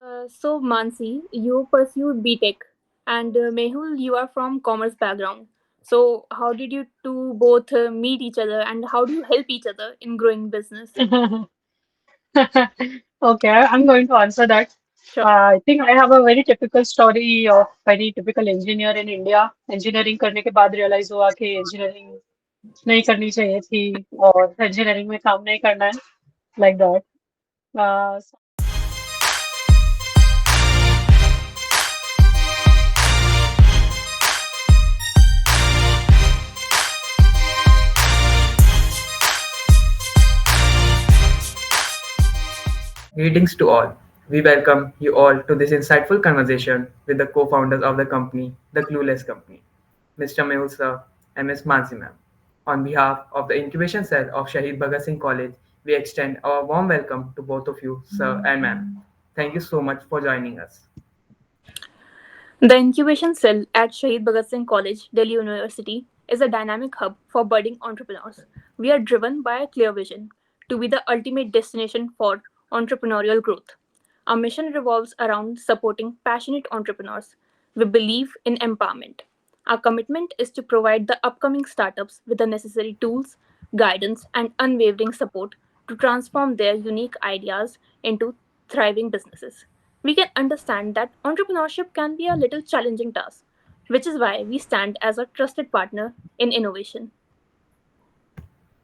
So Mansi, you pursued BTech, and Mehul, you are from commerce background. So how did you two both meet each other, and how do you help each other in growing business? Okay, I'm going to answer that. Sure. I think I have a very typical story of very typical engineer in India. Engineering करने के बाद realize हुआ कि engineering नहीं करनी चाहिए थी और engineering में काम नहीं करना है like that. Uh, Greetings to all. We welcome you all to this insightful conversation with the co-founders of the company, the Clueless Company, Mr. Mehul sir and Ms. Mansi ma'am. On behalf of the Incubation Cell of Shahid Bhagat Singh College, we extend our warm welcome to both of you, sir and ma'am. Thank you so much for joining us. The incubation cell at Shahid Bhagat Singh College, Delhi University, is a dynamic hub for budding entrepreneurs. We are driven by a clear vision to be the ultimate destination for entrepreneurial growth. Our mission revolves around supporting passionate entrepreneurs. We believe in empowerment. Our commitment is to provide the upcoming startups with the necessary tools, guidance, and unwavering support to transform their unique ideas into thriving businesses. We can understand that entrepreneurship can be a little challenging task, which is why we stand as a trusted partner in innovation.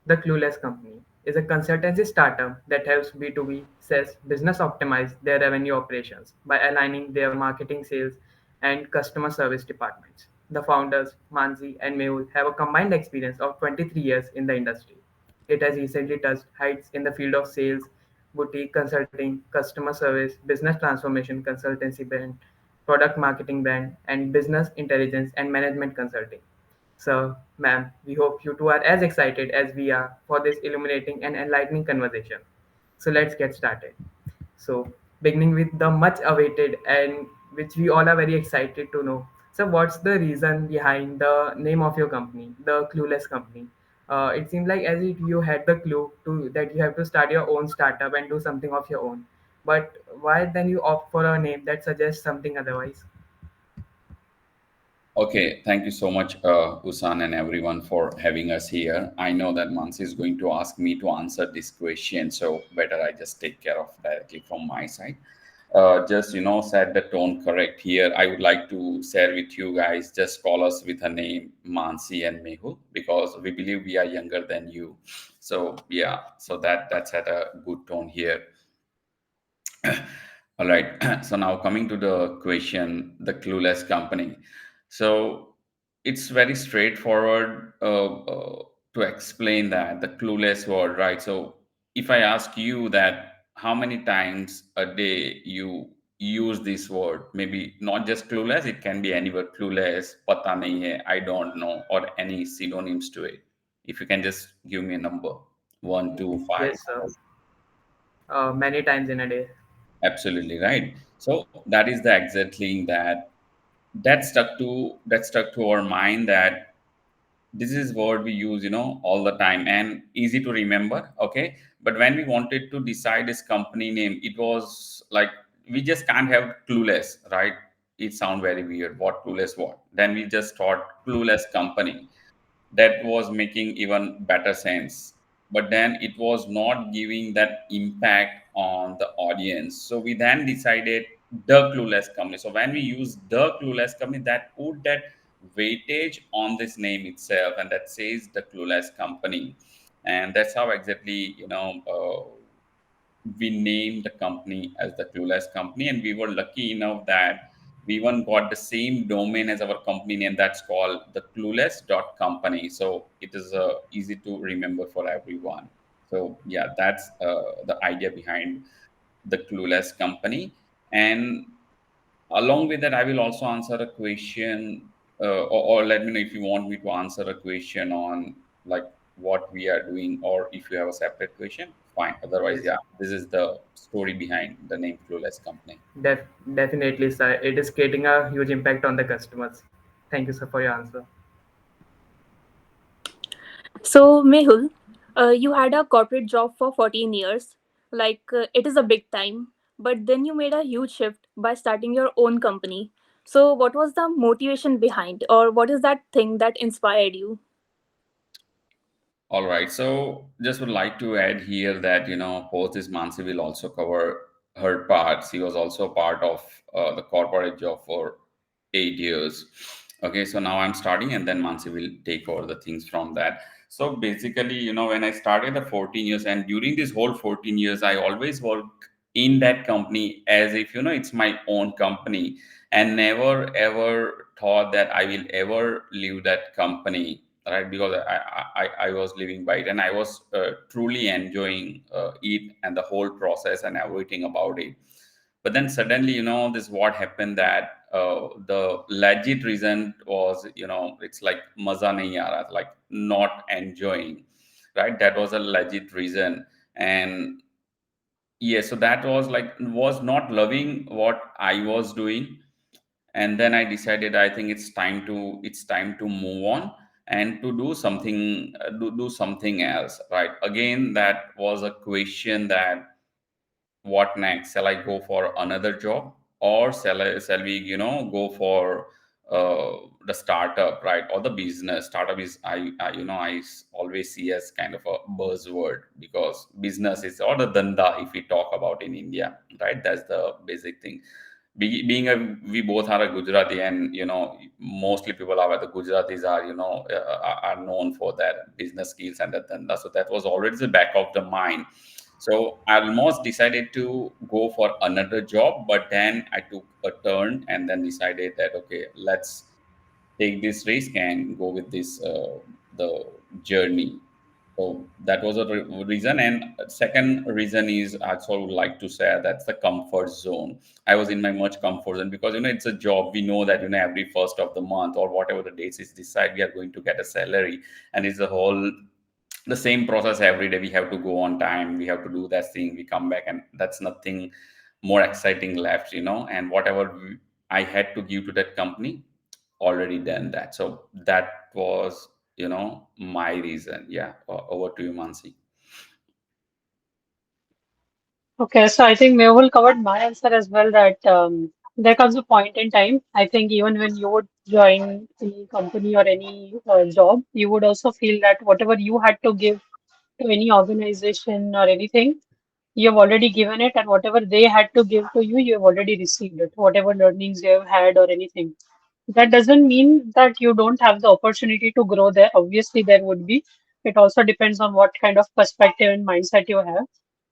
The Clueless Company is a consultancy startup that helps B2B sales business optimize their revenue operations by aligning their marketing, sales, and customer service departments. The founders, Mansi and Mehul, have a combined experience of 23 years in the industry. It has recently touched heights in the field of sales, boutique consulting, customer service, business transformation consultancy brand, product marketing brand, and business intelligence and management consulting. So, ma'am, we hope you two are as excited as we are for this illuminating and enlightening conversation. So, let's get started. So, beginning with the much awaited and which we all are very excited to know. So, what's the reason behind the name of your company, the Clueless Company? It seems like as if you had the clue to that you have to start your own startup and do something of your own. But why then you opt for a name that suggests something otherwise? Okay, thank you so much, Usan and everyone for having us here. I know that Mansi is going to ask me to answer this question, so better I just take care of directly from my side. Just set the tone correct here. I would like to share with you guys. Just call us with a name, Mansi and Mehul, because we believe we are younger than you. So yeah, so that's at a good tone here. All right. So now coming to the question, the clueless company. So it's very straightforward to explain that the clueless word, right? So if I ask you that how many times a day you use this word, maybe not just clueless, it can be any word, clueless, pata nahi hai, I don't know, or any synonyms to it. If you can just give me a number, one, two, five. Yes, sir. Many times in a day. Absolutely right. So that is the exact thing that stuck to our mind, that this is what we use, all the time and easy to remember. Okay, but when we wanted to decide this company name, it was like we just can't have clueless, right? It sound very weird. What clueless? What? Then we just thought clueless company, that was making even better sense, but then it was not giving that impact on the audience, so we then decided the clueless company. So when we use the clueless company, that put that weightage on this name itself, and that says the clueless company. And that's how exactly we named the company as the Clueless Company, and we were lucky enough that we even got the same domain as our company name, that's called the clueless.company. So it is easy to remember for everyone. So yeah, that's the idea behind the Clueless Company. And along with that, I will also answer a question, or let me know if you want me to answer a question on like what we are doing, or if you have a separate question, fine. Otherwise, Yes. yeah, this is the story behind the name Clueless Company. Definitely, sir. It is creating a huge impact on the customers. Thank you, sir, for your answer. So, Mehul, you had a corporate job for 14 years. Like, it is a big time. But then you made a huge shift by starting your own company. So, what was the motivation behind, or what is that thing that inspired you? All right. So just would like to add here that, post this Mansi will also cover her part. She was also part of the corporate job for 8 years. Okay. So now I'm starting and then Mansi will take over the things from that. So basically, when I started the 14 years, and during this whole 14 years, I always worked in that company as if, it's my own company, and never ever thought that I will ever leave that company, right? Because I was living by it, and I was truly enjoying it and the whole process and everything about it. But then suddenly, this what happened, that the legit reason was, it's like maza nahi aa raha, like not enjoying, right? That was a legit reason. And yeah, so that was like, was not loving what I was doing. And then I decided, I think it's time to move on and to do something, do something else, right? Again, that was a question, that what next? Shall I go for another job, or shall we, go for the startup, right? Or the business. Startup is, always see as kind of a buzzword, because business is, or the danda, if we talk about in India, right? That's the basic thing. We both are a Gujarati, and mostly people are, the Gujaratis are, are known for their business skills and the dhanda. So that was already the back of the mind. So I almost decided to go for another job, but then I took a turn and then decided that, okay, let's take this risk and go with this the journey. So that was a reason. And second reason is, I also would like to say, that's the comfort zone. I was in my much comfort zone, because it's a job. We know that, every first of the month, or whatever the dates is decide, we are going to get a salary, and it's a whole the same process every day. We have to go on time, we have to do that thing, we come back, and that's nothing more exciting left, and whatever I had to give to that company, already done that. So that was, my reason. Yeah. Over to you, Mansi. Okay, so I think Mehul covered my answer as well, that there comes a point in time. I think even when you would join any company or any job, you would also feel that whatever you had to give to any organization or anything, you have already given it, and whatever they had to give to you, you have already received it, whatever learnings you have had or anything. That doesn't mean that you don't have the opportunity to grow there. Obviously, there would be. It also depends on what kind of perspective and mindset you have.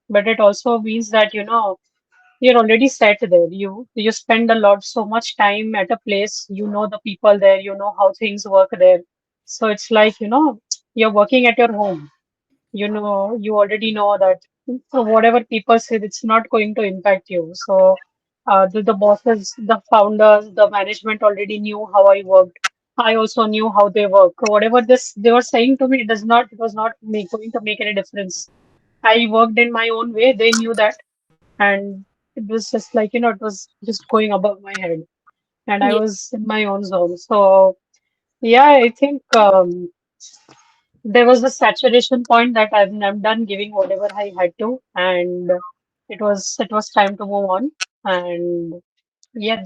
But it also means that, you're already set there. You spend a lot, so much time at a place. You know the people there. You know how things work there. So it's like, you're working at your home. You already know that, so whatever people say, it's not going to impact you. So the bosses, the founders, the management already knew how I worked. I also knew how they work. Whatever this they were saying to me, it was not going to make any difference. I worked in my own way. They knew that, and it was just like, it was just going above my head, and I Yeah. was in my own zone. So yeah, I think there was a saturation point that I'm done giving whatever I had to, and it was time to move on. And yeah,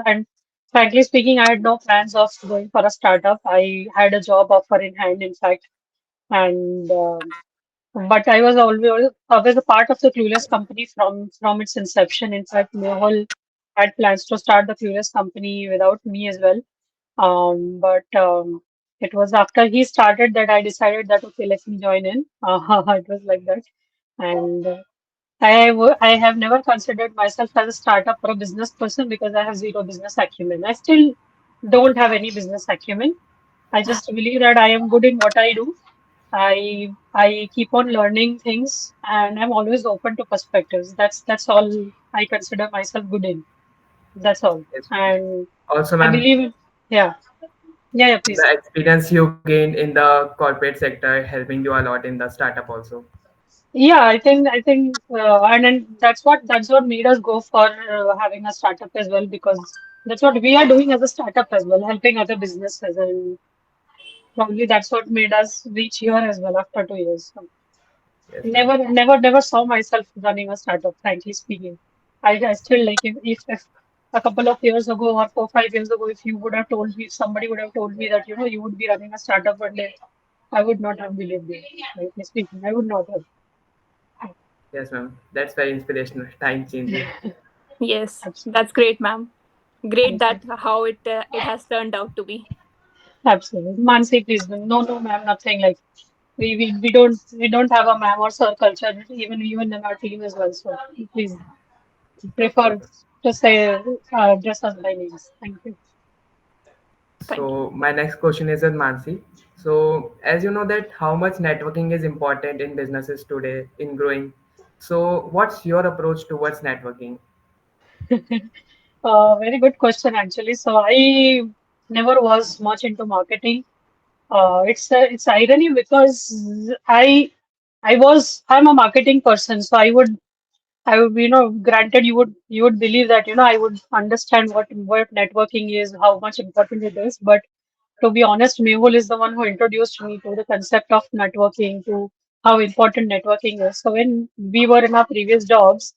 and frankly speaking, I had no plans of going for a startup. I had a job offer in hand, in fact, and but I was always a part of the Clueless company from its inception. In fact, Mehul had plans to start the Clueless company without me as well. But it was after he started that I decided that, okay, let me join in. It was like that. And I have never considered myself as a startup or a business person because I have zero business acumen. I still don't have any business acumen. I just believe that I am good in what I do. I keep on learning things, and I'm always open to perspectives. That's all I consider myself good in. That's all. Yes. And Also, I ma'am, believe, yeah, yeah, yeah, please. the experience you gained in the corporate sector helping you a lot in the startup also. Yeah, I think, and then that's what made us go for having a startup as well, because that's what we are doing as a startup as well, helping other businesses, and probably that's what made us reach here as well after 2 years. So Yes, ma'am. never saw myself running a startup, frankly speaking. I still like if a couple of years ago or 4 5 years ago, if you would have told me, if somebody would have told me that you would be running a startup one day, I would not have believed it. Frankly speaking, I would not have. Yes, ma'am. That's very inspirational. Time changer. Yes, Absolutely. that's great, ma'am. Great Thank you. that how it has turned out to be. Absolutely. Mansi, please. No, no, ma'am, nothing like we don't have a ma'am or sir culture even in our team as well. So please Okay. prefer to say address us by names. Thank you. Thank you. So my next question is with Mansi. So as you know that how much networking is important in businesses today in growing. So what's your approach towards networking? Very good question actually. So I never was much into marketing. It's irony because I'm a marketing person, so I would, granted you would believe that, I would understand what networking is, how much important it is. But to be honest, Mehul is the one who introduced me to the concept of networking, to how important networking is. So when we were in our previous jobs,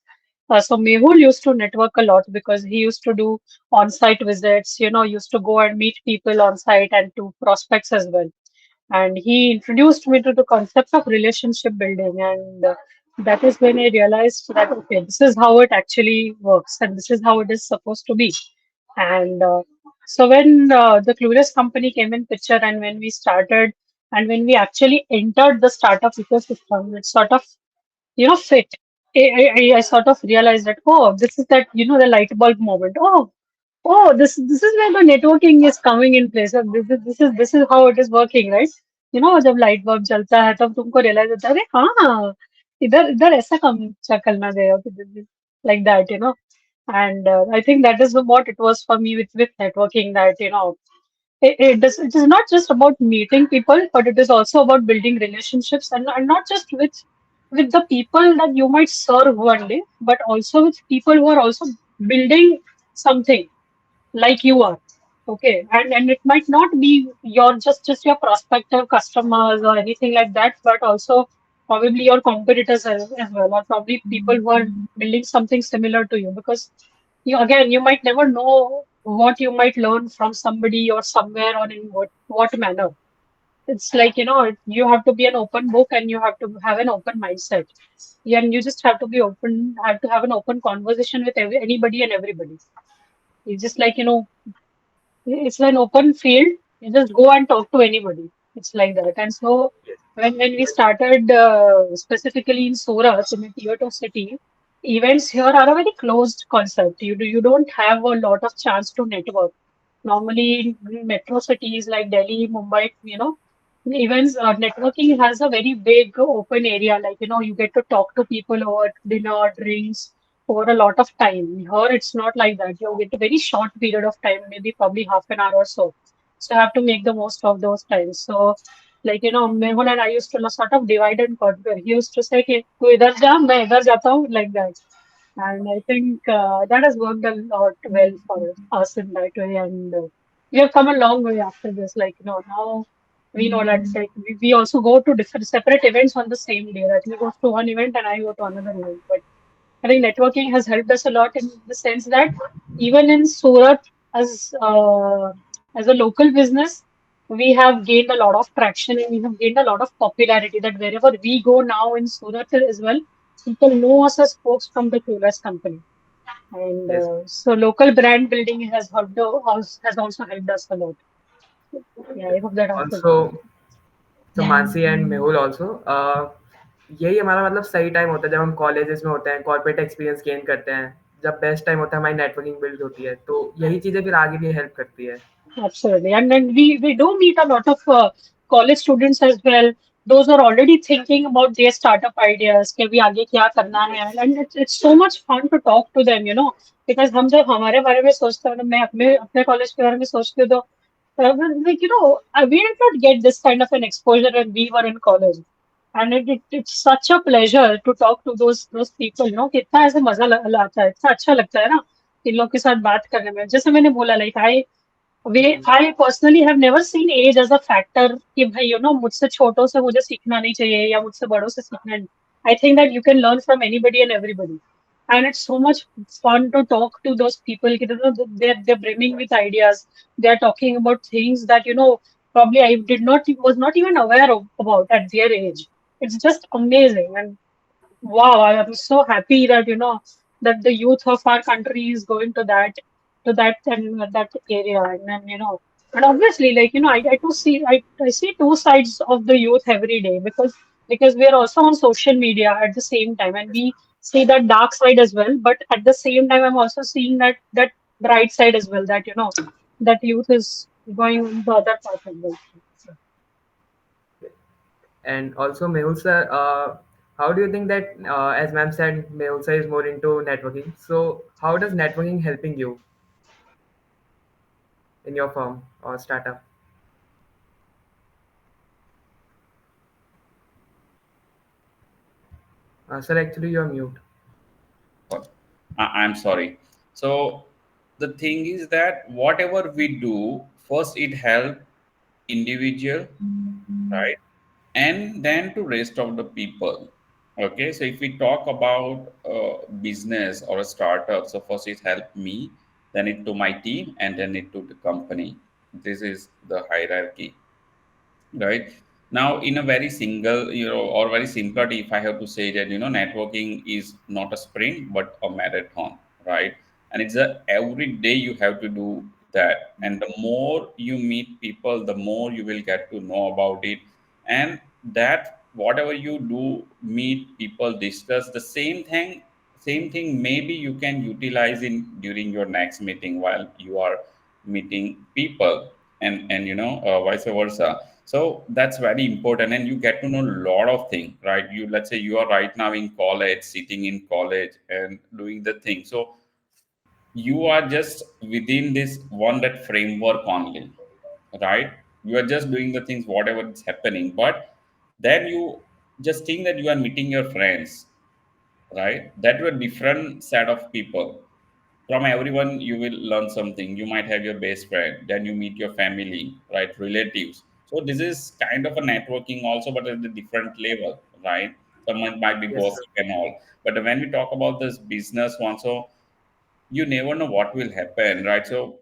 so Mehul used to network a lot because he used to do on-site visits, used to go and meet people on site and to prospects as well. And he introduced me to the concept of relationship building, and that is when I realized that okay, this is how it actually works, and this is how it is supposed to be. And so when the Clueless company came in picture, and when we started, and when we actually entered the startup ecosystem, it sort of fit. I sort of realized that, oh, this is that, the light bulb moment. Oh, this is where the networking is coming in place. And this is how it is working, right? जब light bulb जलता है तब तुमको realise होता है अरे हाँ इधर इधर ऐसा कम करना चाहिए like that, and I think that is what it was for me with networking, that it is not just about meeting people, but it is also about building relationships, and not just with the people that you might serve one day, but also with people who are also building something like you are. Okay, and it might not be your just your prospective customers or anything like that, but also probably your competitors as well, or probably people who are building something similar to you, because you might never know what you might learn from somebody or somewhere, or in what manner. It's like, you have to be an open book, and you have to have an open mindset. Yeah, and you just have to be open, have to have an open conversation with anybody and everybody. It's just like, it's an open field. You just go and talk to anybody. It's like that. And so when we started specifically in Surat, in a tier two city, events here are a very closed concept. You don't have a lot of chance to network. Normally in metro cities like Delhi, Mumbai, events networking has a very big open area. Like, you get to talk to people over dinner, drinks, over a lot of time. Here, it's not like that. You get a very short period of time, maybe probably half an hour or so. So you have to make the most of those times. So, like, Mehul and I used to sort of divide and conquer. He used to say, कि, "तू इधर जा, मैं इधर जाता हूँ," like that. And I think that has worked a lot well for us in that way. And we have come a long way after this. Like, now we know that like, we also go to different separate events on the same day. That he goes to one event and I go to another event. But I think networking has helped us a lot in the sense that even in Surat, as uh, as a local business, we have gained a lot of traction, and we have gained a lot of popularity. That wherever we go now in Surat as well, people know us as folks from the Clueless company. And Yes. so local brand building has also helped us a lot. Yeah, I hope that answers it. Also, तो Mansi and Mehul also यही हमारा मतलब सही time होता है जब हम colleges में होते हैं कॉर्पोरेट एक्सपीरियंस गेन करते हैं जब बेस्ट टाइम होता है हमारी नेटवर्किंग बिल्ड होती है तो यही चीज़ें फिर आगे भी हेल्प करती है Absolutely. And then we do meet a lot of college students as well. Those are already thinking about their startup ideas, कि अभी आगे क्या करना है. And it's so much fun to talk to them, because हम जब हमारे बारे में सोचते हैं, मैं अपने कॉलेज के बारे में सोचती हूँ तो like, we did not get this kind of an exposure when we were in college. And it's such a pleasure to talk to those people, कितना ऐसे मजा आता है, इतना अच्छा लगता है ना इन लोग के साथ बात करने में. जैसे मैंने बोला, like I personally have never seen age as a factor कि भाई मुझसे छोटों से मुझे सीखना नहीं चाहिए या मुझसे बड़ों से सीखना नहीं. I think that you can learn from anybody and everybody. and it's so much fun to talk to those people. You know, they're brimming with ideas. They're talking about things that probably I did not was not even aware of about at their age. It's just amazing, and wow, I am so happy that that the youth of our country is going to that and that area, and then and obviously, like I see two sides of the youth every day, because we are also on social media at the same time, and we see that dark side as well. But at the same time, I'm also seeing that bright side as well. That that youth is going on the other path as well. So, And also, Mehul sir, how do you think that, as ma'am said, Mehul sir is more into networking. So, how does networking helping you in your firm or startup? Sir, actually, you're mute. What? I'm sorry. So the thing is that whatever we do, first it help individual, right? And then to rest of the people. Okay, so if we talk about business or a startup, so first it help me, then it to my team, and then it to the company. This is the hierarchy, right? Now in a very single, or very simpler, if I have to say that, networking is not a sprint but a marathon, right? And it's a every day you have to do that, and the more you meet people, the more you will get to know about it. And that whatever you do, meet people, discuss the same thing, maybe you can utilize in during your next meeting while you are meeting people, and vice versa. So that's very important, and you get to know a lot of things, right? You, let's say you are right now in college, sitting in college and doing the thing. So you are just within this one that framework only, right? You are just doing the things whatever is happening, but then you just think that you are meeting your friends, right? That were different set of people. From everyone you will learn something. You might have your best friend, then you meet your family, right, relatives. So this is kind of a networking also, but at a different level, right? Someone might be Yes, sir. gossip and all, but when we talk about this business one, so you never know what will happen, right? So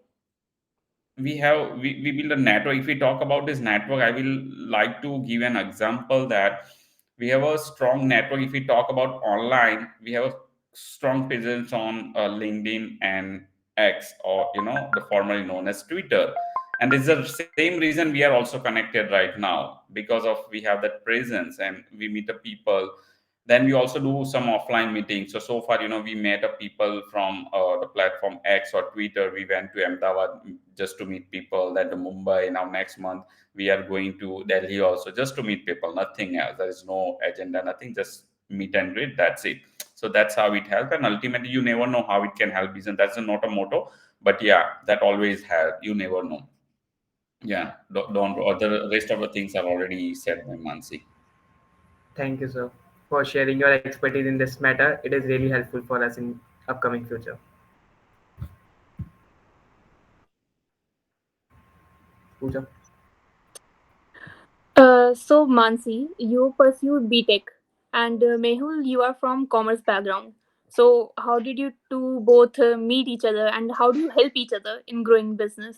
we build a network. If we talk about this network, I will like to give an example that we have a strong network. If we talk about online, we have a strong presence on LinkedIn and X, or the formerly known as Twitter. And this is the same reason we are also connected right now, because of we have that presence and we meet the people. Then we also do some offline meetings. So far, we met a people from the platform X or Twitter. We went to Ahmedabad, just to meet people. Then to Mumbai. Now next month we are going to Delhi also, just to meet people. Nothing else. There is no agenda. Nothing. Just meet and greet. That's it. So that's how it helps. And ultimately, you never know how it can help business. That's not a motto, but yeah, that always help. You never know. Yeah. Don't. The rest of the things are already said by Mansi. Thank you, sir, for sharing your expertise in this matter. It is really helpful for us in upcoming future. Pooja. So Mansi, you pursued BTech, and Mehul, you are from commerce background. So how did you two both meet each other, and how do you help each other in growing business?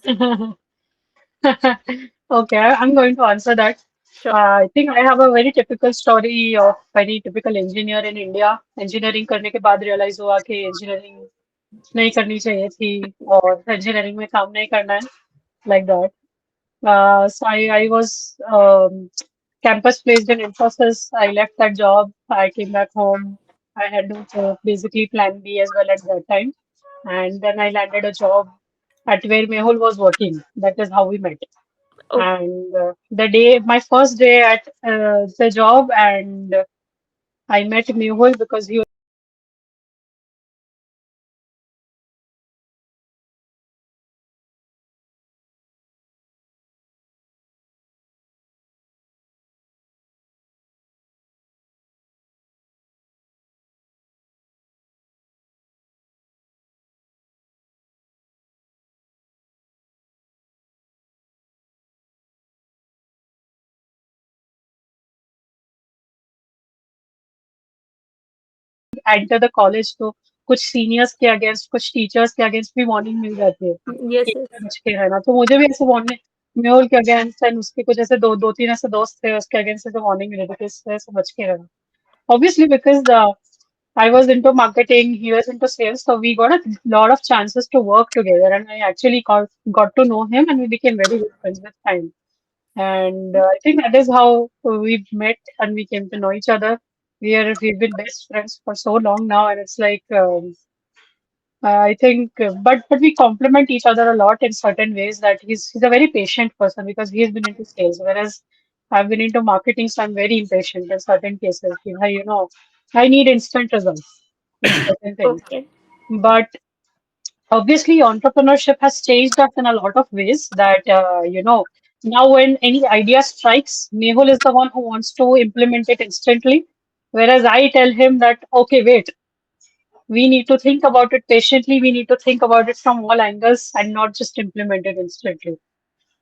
okay, I'm going to answer that. Sure. I think I have a very typical story of very typical engineer in India. Engineering करने के बाद realize हुआ कि engineering नहीं करनी चाहिए थी और engineering में काम नहीं करना है, like that. So I was campus placed in Infosys. I left that job. I came back home. I had to basically plan B as well at that time. And then I landed a job at where Mehul was working. That is how we met. Okay. And my first day at the job, and I met Mehul because he enter the college. So कुछ seniors के against, कुछ teachers के against भी warning मिल जाती है कि Yes, yes. इससे बच के रहना। तो मुझे भी ऐसे वार्निंग, मेहुल के अगेंस्ट एंड उसके कुछ ऐसे दो दो तीन ऐसे दोस्त थे, उसके अगेंस्ट ऐसे वार्निंग मिली थी कि इससे ऐसे बच के रहना। Obviously, because I was into marketing, he was into sales, so we got a lot of chances to work together, and I actually got to know him, and we became very good friends with time. And I think that is how we met and we came to know each other. We've been best friends for so long now, and it's like I think, but we complement each other a lot in certain ways. That he's a very patient person because he's been into sales, whereas I've been into marketing, so I'm very impatient in certain cases. I need instant results in certain things. Okay. But obviously, entrepreneurship has changed us in a lot of ways. That now when any idea strikes, Mehul is the one who wants to implement it instantly, whereas I tell him that okay, wait, we need to think about it patiently. We need to think about it from all angles and not just implement it instantly.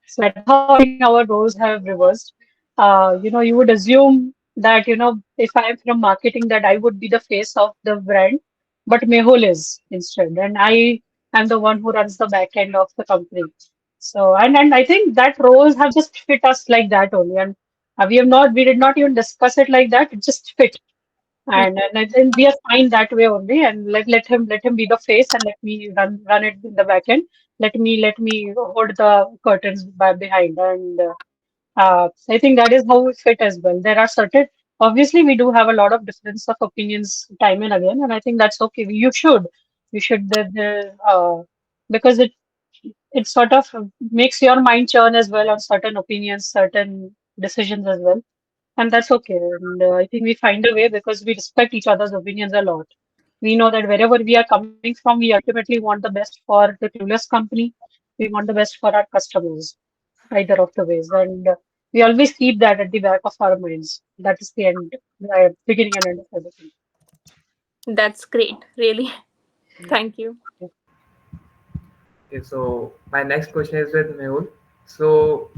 So that is how I think our roles have reversed. You would assume that, if I am from marketing, that I would be the face of the brand, but Mehul is instead, and I am the one who runs the back end of the company. So, and I think that roles have just fit us like that only, and we did not even discuss it like that. It just fit, and I think we are fine that way only. And let him be the face, and let me run it in the back end. Let me hold the curtains by behind, and I think that is how we fit as well. There are certain, obviously, we do have a lot of difference of opinions time and again, and I think that's okay. You should because it sort of makes your mind churn as well on certain opinions, certain decisions as well, and that's okay. And I think we find a way because we respect each other's opinions a lot. We know that wherever we are coming from, we ultimately want the best for the Clueless company. We want the best for our customers, either of the ways. And we always keep that at the back of our minds. That is the beginning and end of everything. That's great, really. Thank you. Okay, so my next question is with Mehul. So,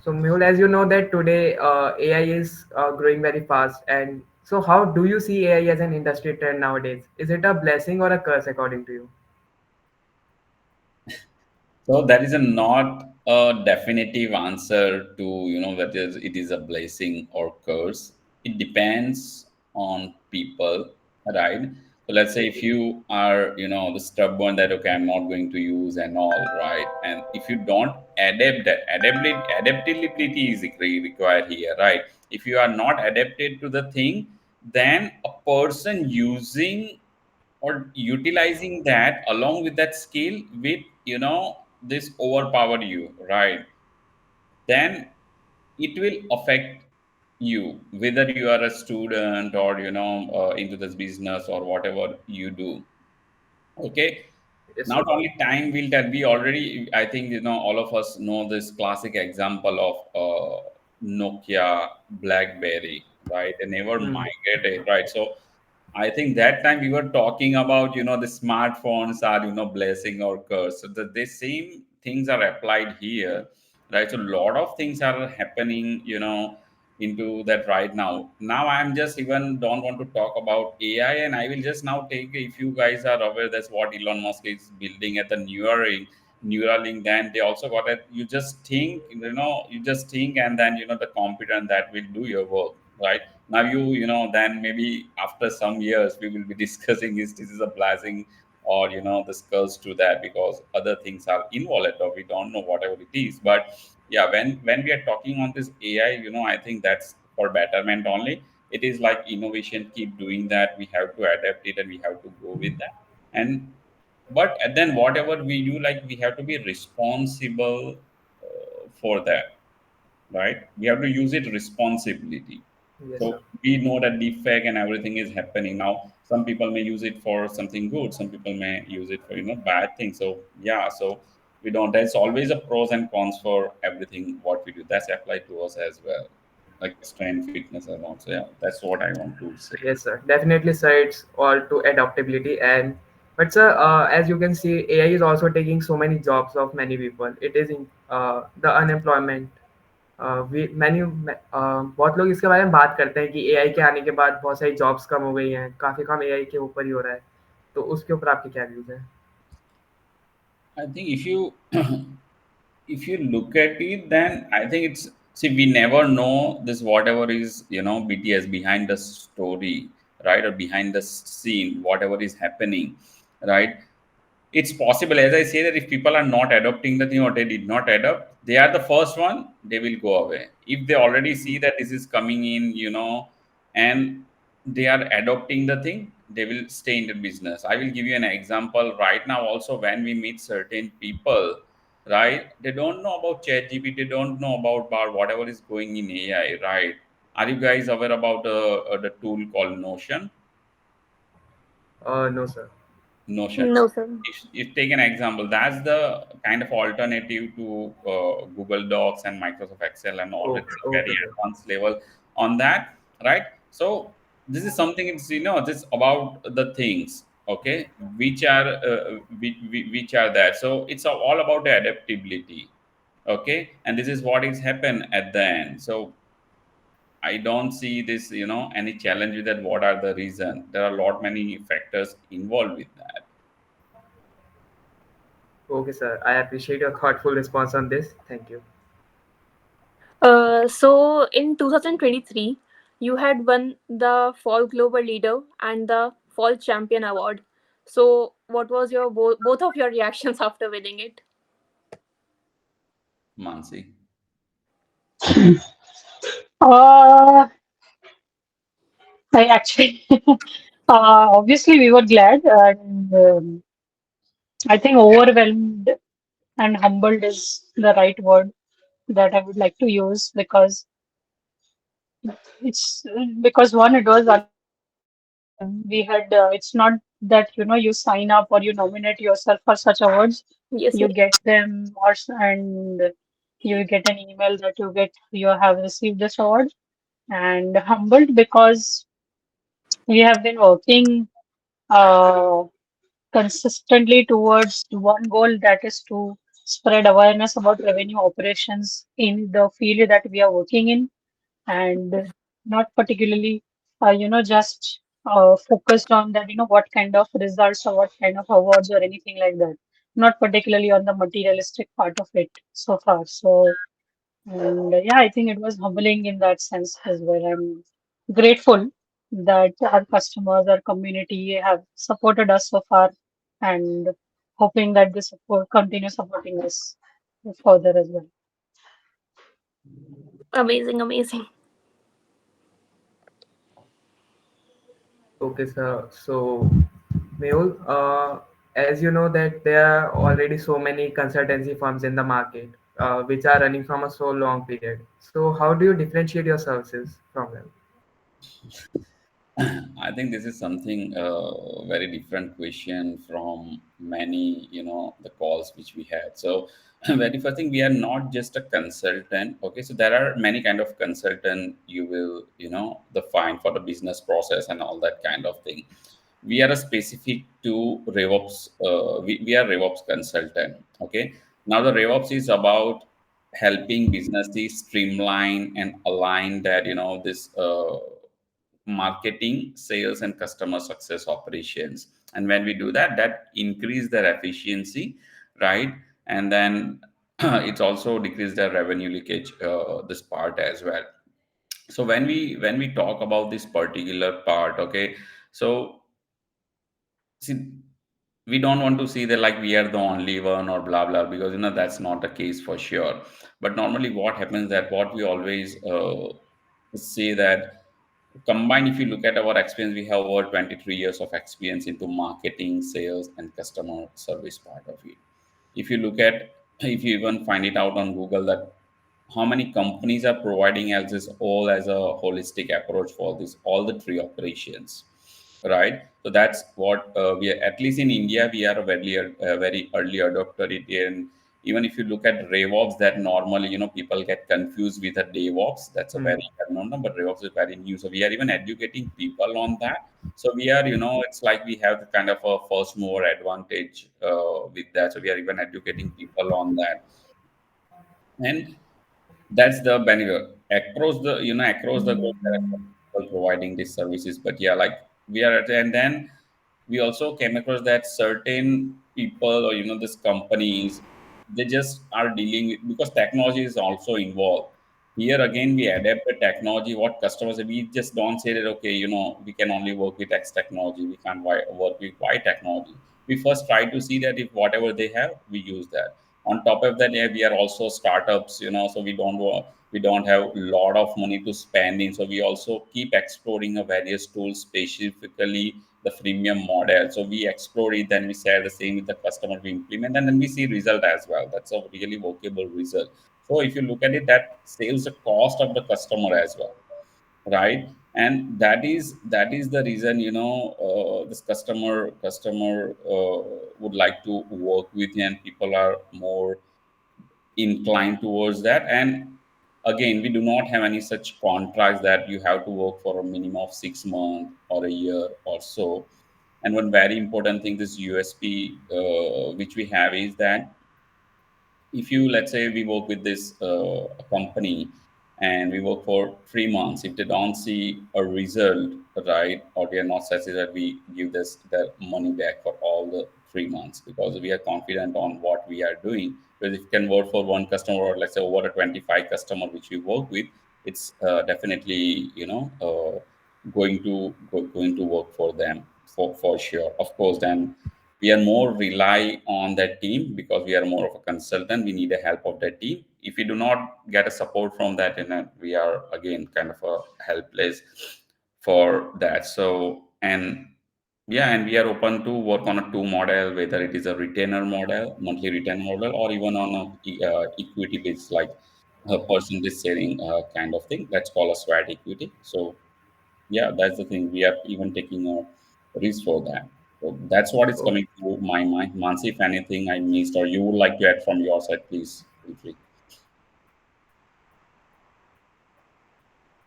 so Mehul, as you know that today AI is growing very fast, and so how do you see AI as an industry trend nowadays? Is it a blessing or a curse according to you? So that is a not a definitive answer to whether it is a blessing or curse. It depends on people, right? So let's say if you are the stubborn that okay I'm not going to use and all right, and if you don't adapt that adaptability is required here, right? If you are not adapted to the thing, then a person using or utilizing that along with that skill with this overpower you, right? Then it will affect you whether you are a student or into this business or whatever you do. Okay, Yes, not sir. only time will tell. We already, I think all of us know this classic example of Nokia, BlackBerry, right? They never Hmm. migrated, right? So I think that time we were talking about, the smartphones are, blessing or curse. So the same things are applied here, right? So a lot of things are happening, into that right now. Now I'm just even don't want to talk about AI, and I will just now take, if you guys are aware, that's what Elon Musk is building at the Neuralink. Then they also got it. You just think, and then the computer and that will do your work, right? Now then maybe after some years we will be discussing is this is a blessing or the curse to that, because other things are involved or we don't know whatever it is. But yeah, when we are talking on this AI, I think that's for betterment only. It is like innovation, keep doing that. We have to adapt it and we have to go with that. And but and then whatever we do, like we have to be responsible for that, right? We have to use it responsibility. Yes, So sir. we know that deepfake and everything is happening now. Some people may use it for something good. Some people may use it for bad things. So yeah, so we don't. There's always a pros and cons for everything what we do. That's applied to us as well, like strength, fitness, and all. So yeah, that's what I want to say. Yes, sir. Definitely, sir. It's all to adaptability, and but sir, as you can see, AI is also taking so many jobs of many people. It is in, the unemployment. बहुत लोग इसके बारे में बात करते हैं कि AI के आने के बाद बहुत सारी जॉब्स कम हो गई हैं, काफ़ी काम एआई के ऊपर ही हो रहा है. तो उसके ऊपर आपके क्या व्यूज हैं? I think if you look at it, then I think it's, see, we never know this whatever is, BTS behind the story, right, or behind the scene, whatever is happening, right. It's possible, as I say, that if people are not adopting the thing or they did not adopt, they are the first one, they will go away. If they already see that this is coming in, and they are adopting the thing, they will stay in the business. I will give you an example right now also. When we meet certain people, right, they don't know about ChatGPT, they don't know about whatever is going in AI, right. Are you guys aware about the tool called Notion? No sir. Notion. No, sir. If take an example, that's the kind of alternative to Google Docs and Microsoft Excel and all. It's Okay, a very okay sir. advanced level on that, right? So this is something. It's, this about the things, okay, which are which are that. So it's all about the adaptability, okay, and this is what is happen at the end. So I don't see this, any challenge with that. What are the reason? There are a lot many factors involved with that. Okay sir, I appreciate your thoughtful response on this. Thank you. So in 2023, you had won the Fall Global Leader and the Fall Champion Award. So what was your both of your reactions after winning it? Mansi. Uh, I actually, obviously, we were glad, and I think overwhelmed and humbled is the right word that I would like to use, because it's because one, it was unexpected. We had, it's not that, you sign up or you nominate yourself for such awards, Yes, you yes. get them, and you get an email that you have received this award. And humbled because we have been working uh, consistently towards one goal, that is to spread awareness about revenue operations in the field that we are working in, and not particularly, just focused on that, what kind of results or what kind of awards or anything like that. Not particularly on the materialistic part of it so far. So, and yeah, I think it was humbling in that sense as well. I'm grateful that our customers, our community have supported us so far, and hoping that they continue supporting us further as well. Amazing, amazing. Okay sir, so Mehul, as you know that there are already so many consultancy firms in the market, which are running from a so long period. So how do you differentiate your services from them? I think this is something very different question from many, the calls which we had. So, very first thing, we are not just a consultant. Okay, so there are many kind of consultant you will, the find for the business process and all that kind of thing. We are a specific to RevOps. We are RevOps consultant. Okay, now the RevOps is about helping businesses streamline and align that, this. Marketing, sales, and customer success operations. And when we do that, that increase their efficiency, right? And then it's also decrease their revenue leakage, this part as well. So when we talk about this particular part, okay, so see, we don't want to see that like we are the only one or blah blah, because that's not the case for sure. But normally what happens, that what we always say that combined, if you look at our experience, we have over 23 years of experience into marketing, sales, and customer service part of it. If you look at, if you even find it out on Google, that how many companies are providing as this all as a holistic approach for this all the three operations, right? So that's what we are, at least in India, we are a very early adopter it. And even if you look at RevOps, that normally, people get confused with a DevOps. That's a very Hmm. well known, but RevOps is very new. So we are even educating people on that. So we are, it's like we have the kind of a first mover advantage with that. So we are even educating people on that. And that's the benefit across the, across the globe. There are people providing these services, but yeah, like we are at, and then we also came across that certain people, or this companies, they just are dealing with, because technology is also involved here. Again, we adapt the technology what customers, we just don't say that okay, we can only work with X technology, we can't work with Y technology. We first try to see that if whatever they have, we use that. On top of that, yeah, we are also startups, so we don't have a lot of money to spend in, so we also keep exploring a various tools, specifically the freemium model. So we explore it, then we share the same with the customer, we implement, and then we see result as well. That's a really workable result. So if you look at it, that saves the cost of the customer as well, right? And that is the reason, this customer would like to work with you, and people are more inclined towards that. And again, we do not have any such contracts that you have to work for a minimum of 6 months or a year or so. And one very important thing, this USP which we have, is that if you, let's say we work with this company, and we work for 3 months, if they don't see a result, right, or they are not satisfied, we give this their money back for all the 3 months, because we are confident on what we are doing. Because if you can work for one customer, or let's say over a 25 customer which we work with, it's definitely going to work for them, for sure. Of course, then we are more rely on that team, because we are more of a consultant, we need the help of that team. If we do not get a support from that, then we are again kind of a helpless for that. So, and yeah, and we are open to work on a two model, whether it is a retainer model, monthly retainer model, or even on a equity based, like a percentage sharing kind of thing. That's called a sweat equity. So yeah, that's the thing. We are even taking a risk for that. So that's what is Oh, coming to my mind. Mansi, if anything I missed or you would like to add from your side, please feel free.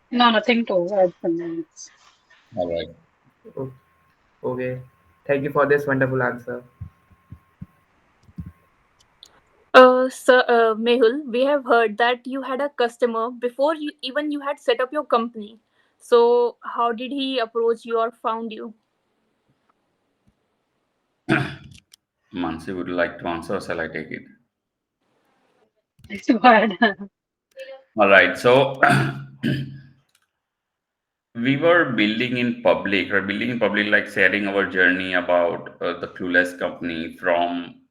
No, nothing to add from me. All right. oh, okay. Thank you for this wonderful answer. Mehul, we have heard that you had a customer before you had set up your company. So, how did he approach you or found you? Mansi, would you like to answer or shall I take it? It's bad. All right. So we were building in public, or building in public, like sharing our journey about the Clueless company from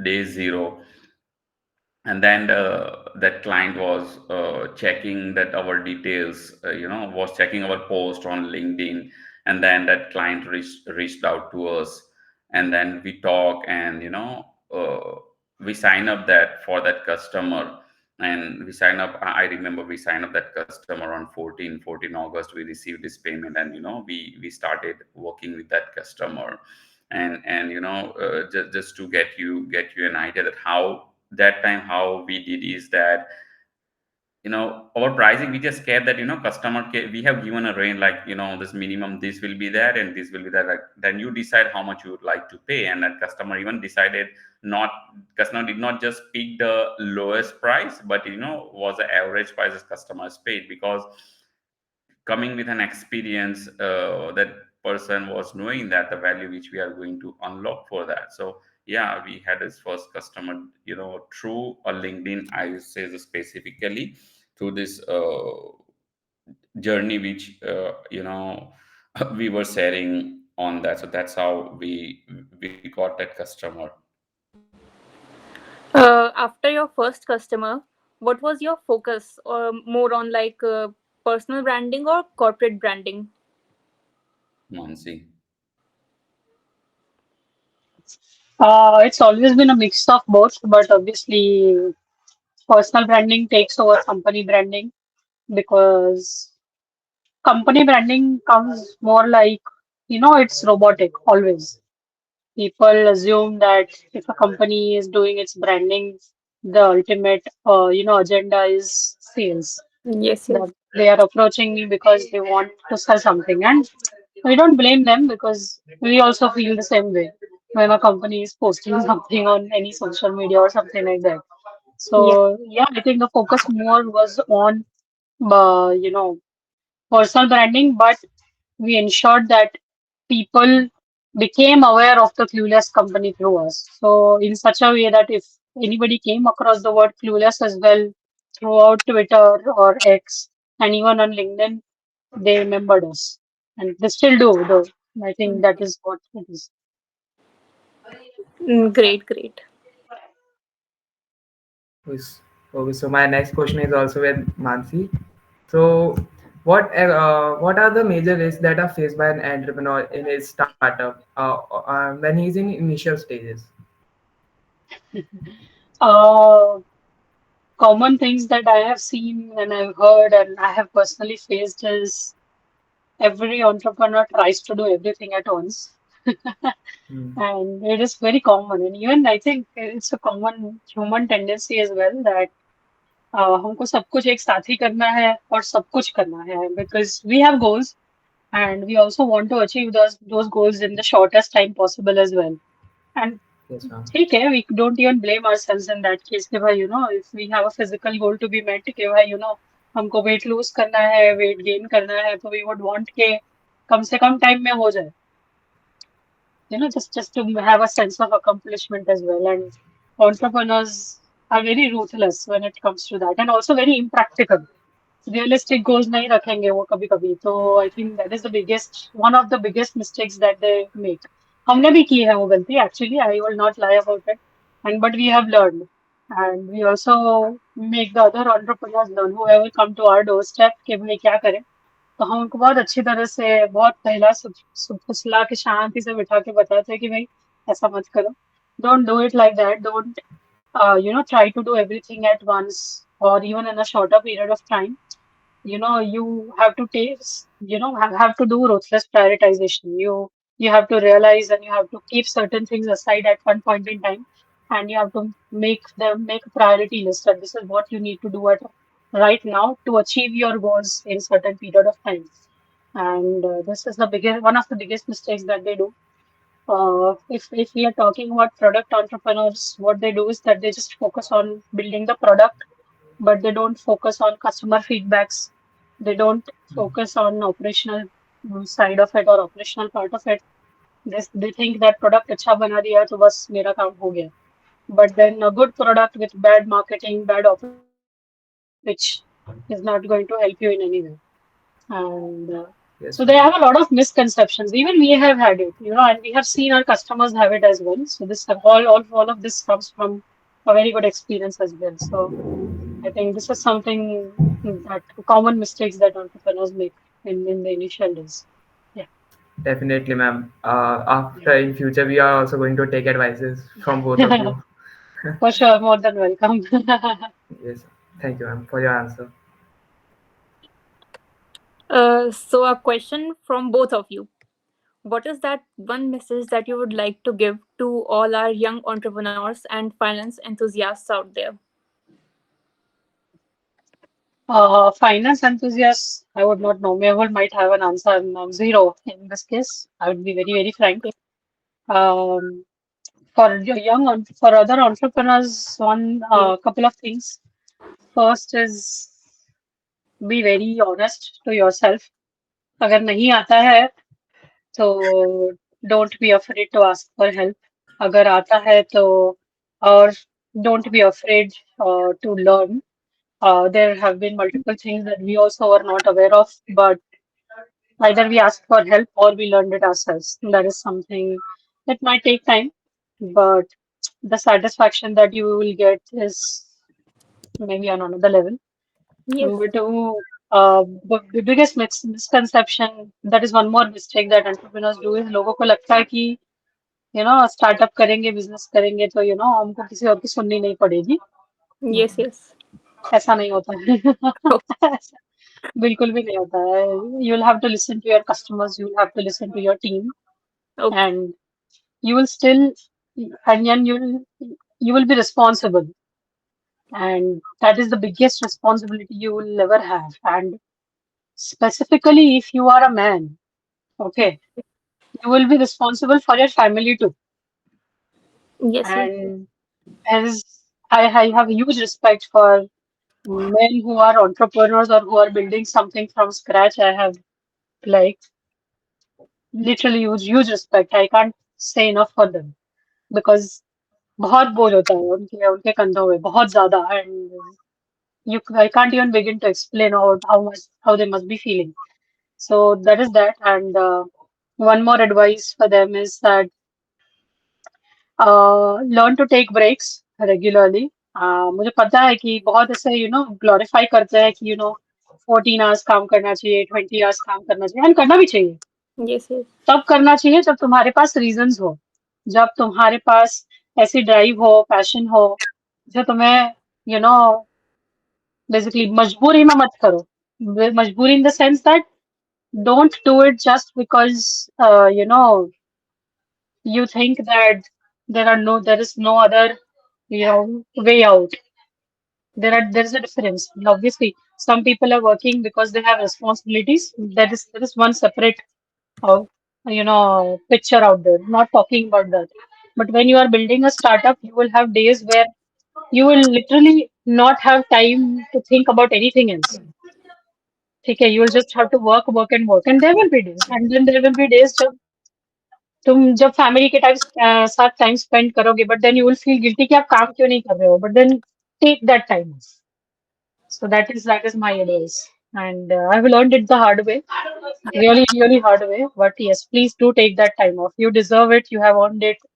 day zero. And then that client was checking that our details, was checking our post on LinkedIn. And then that client reached out to us, and then we talk, and we sign up that for that customer. And we sign up, I remember we signed up that customer on 14 August. We received this payment, and we started working with that customer. And just to get you an idea that how that time how we did is that, our pricing, we just care that, we have given a range, like, this minimum, this will be there and this will be there, like, then you decide how much you would like to pay. And that customer even decided, not customer did not just pick the lowest price, but was the average price as customers paid. Because coming with an experience, that person was knowing that the value which we are going to unlock for that. So yeah, we had his first customer, through a LinkedIn, I would say, specifically through this journey which we were sharing on that. So that's how we got that customer. After your first customer, what was your focus? Or more on like personal branding or corporate branding? Mansi. It's always been a mix of both, but obviously personal branding takes over company branding because company branding comes more like, it's robotic always. People assume that if a company is doing its branding, the ultimate, agenda is sales. Yes, yes. That they are approaching me because they want to sell something, and we don't blame them because we also feel the same way when a company is posting something on any social media or something like that. Yeah. So yeah, I think the focus more was on, personal branding, but we ensured that people became aware of the Clueless company through us. So in such a way that if anybody came across the word Clueless as well throughout Twitter or X and even on LinkedIn, they remembered us. And they still do, though. I think that is what it is. Great, great. Yes. Okay, so my next question is also with Mansi. So, what are the major risks that are faced by an entrepreneur in his startup when he's in initial stages? Uh, Common things that I have seen and I've heard and I have personally faced is every entrepreneur tries to do everything at once. Hmm. And it is very common. And even I think it's a common human tendency as well that हमको सब कुछ एक साथ ही करना है और सब कुछ करना है because we have goals and we also want to achieve those goals in the shortest time possible as well. And Yes, ma'am. ठीक है, we don't even blame ourselves in that case कि भाई if we have a physical goal to be met कि भाई हमको weight lose करना है weight gain करना है तो we would want के कम से कम टाइम में हो जाए, just to have a sense of accomplishment as well. And entrepreneurs are very ruthless when it comes to that, and also very impractical. Realistic goals नहीं रखेंगे वो कभी कभी तो I think that is the biggest one of the biggest mistakes that they make. हमने भी की है वो गलती actually. I will not lie about it, and but we have learned, and we also make the other entrepreneurs learn whoever come to our doorstep कि भाई क्या करें. तो हम उनको बहुत अच्छी तरह से बहुत पहला फुसला के शांति से बिठा के बताते हैं कि भाई ऐसा मत करो. Don't do it like that. Don't try to do everything at once or even in a shorter period of time. You have to take, have to do ruthless prioritization. You have to realize and you have to keep certain things aside at one point in time, and you have to make a priority list that this is what you need to do at right now to achieve your goals in certain period of time. And this is the biggest one of the biggest mistakes that they do. If we are talking about product entrepreneurs, what they do is that they just focus on building the product, but they don't focus on customer feedbacks. They don't focus on operational side of it or operational part of it. They think that product अच्छा बना दिया तो बस मेरा काम हो गया. But then a good product with bad marketing, bad operations, which is not going to help you in any way. And Yes, so they ma'am. have a lot of misconceptions. Even we have had it, and we have seen our customers have it as well. So this all of this comes from a very good experience as well. So I think this is something that common mistakes that entrepreneurs make in the initial days. Yeah. Definitely, ma'am. After in future, we are also going to take advices from both of you. For sure, more than welcome. Yes. Thank you, ma'am, for your answer. So, a question from both of you. What is that one message that you would like to give to all our young entrepreneurs and finance enthusiasts out there? Finance enthusiasts, I would not know. Mehul might have an answer. No, zero in this case. I would be very, very frank. Um, for other entrepreneurs, one Yeah. couple of things. First is be very honest to yourself. अगर नहीं आता है तो don't be afraid to ask for help. अगर आता है तो और don't be afraid to learn. There have been multiple things that we also were not aware of, but either we asked for help or we learned it ourselves. That is something that might take time, but the satisfaction that you will get is maybe on another level. Yes. Number two, the biggest misconception, that is one more mistake that entrepreneurs do is लोगों को लगता है कि startup करेंगे business करेंगे तो हमको किसी और की सुननी नहीं पड़ेगी. Yes. Yes. ऐसा नहीं होता है. Oh, ऐसा बिल्कुल भी नहीं होता है. You will have to listen to your customers, you will have to listen to your team, okay. and you will still and then you will be responsible, and that is the biggest responsibility you will ever have. And specifically if you are a man, okay, you will be responsible for your family too. Yes. Yes. And as I have huge respect for men who are entrepreneurs or who are building something from scratch. I have like literally huge respect. I can't say enough for them because बहुत बोझ होता है उनके उनके कंधों में बहुत ज्यादा, and you I can't even begin to explain how much how they must be feeling. So that is that, and one more advice for them is that learn to take breaks regularly. मुझे पता है कि बहुत ऐसे glorify करते हैं कि 14 hours काम करना चाहिए, 20 आवर्स काम करना चाहिए, एंड करना भी चाहिए। Yes, yes. तब करना चाहिए जब तुम्हारे पास रीजंस हो, जब तुम्हारे पास ऐसी ड्राइव हो, पैशन हो, जो तुम्हें यू नो बेसिकली मजबूरी में मत करो। मजबूरी in the sense that don't do it just because you know you think that there is no other way out. There is a difference. Obviously, some people are working because they have responsibilities. There is one separate uh, picture out there. Not talking about that. But when you are building a startup, you will have days where you will literally not have time to think about anything else. Okay, you will just have to work and work, and there will be days, and then there will be days जब तुम जब family के साथ time spend करोगे, but then you will feel guilty कि आप काम क्यों नहीं कर रहे हो, but then take that time. So that is my advice, and I will learn it the hard way, really hard way, but yes, please do take that time off. You deserve it, you have earned it.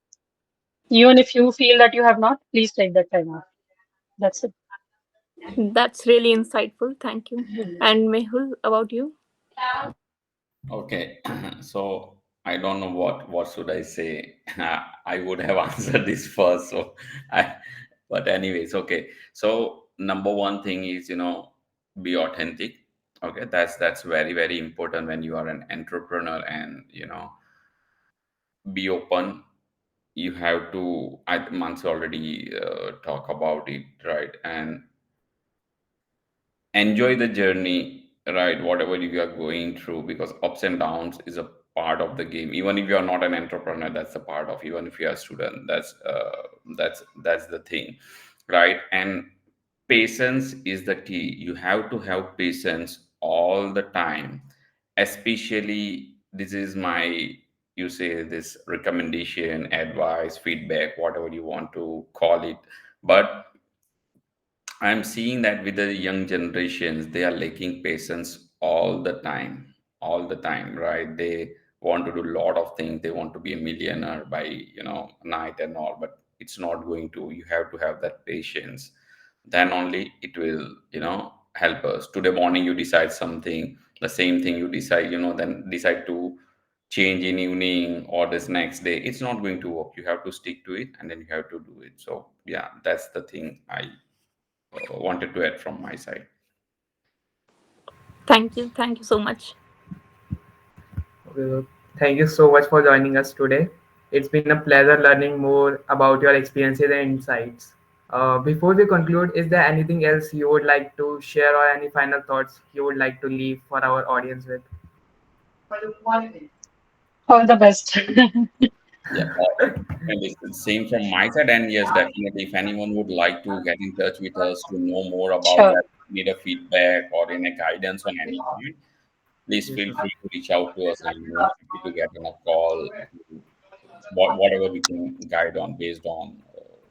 Even if you feel that you have not, please take that time off. That's it. That's really insightful. Thank you. And Mehul, about you? Okay, so I don't know what should I say. I would have answered this first, so I. But anyways, okay. So number one thing is be authentic. Okay, that's very important when you are an entrepreneur, and be open. You have to. I Mansi already talk about it, right? And enjoy the journey, right? Whatever you are going through, because ups and downs is a part of the game. Even if you are not an entrepreneur, that's a part of. Even if you are a student, that's the thing, right? And patience is the key. You have to have patience all the time. Especially, this is my, you say, this recommendation, advice, feedback, whatever you want to call it. But I'm seeing that with the young generations, they are lacking patience all the time, right? They want to do a lot of things. They want to be a millionaire by, night and all, but it's not going to. You have to have that patience. Then only it will, help us. Today morning, you decide something, the same thing you decide, then decide to change in evening or this next day. It's not going to work. You have to stick to it, and then you have to do it. So, yeah, that's the thing I wanted to add from my side. Thank you. Thank you so much. Okay, so thank you so much for joining us today. It's been a pleasure learning more about your experiences and insights. Before we conclude, is there anything else you would like to share or any final thoughts you would like to leave for our audience with? All the best. Yeah, and it's the same from my side. And yes, definitely, if anyone would like to get in touch with us to know more about Sure. that, need a feedback or any guidance on any point, please Yes, feel ma'am. free to reach out to us. I'm more happy to get on a call, to whatever we can guide on based on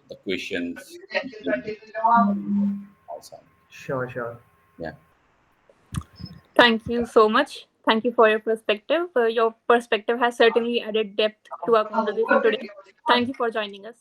the questions outside. Sure, sure. Yeah. Thank you so much. Thank you for your perspective. Your perspective has certainly added depth to our conversation today. Thank you for joining us.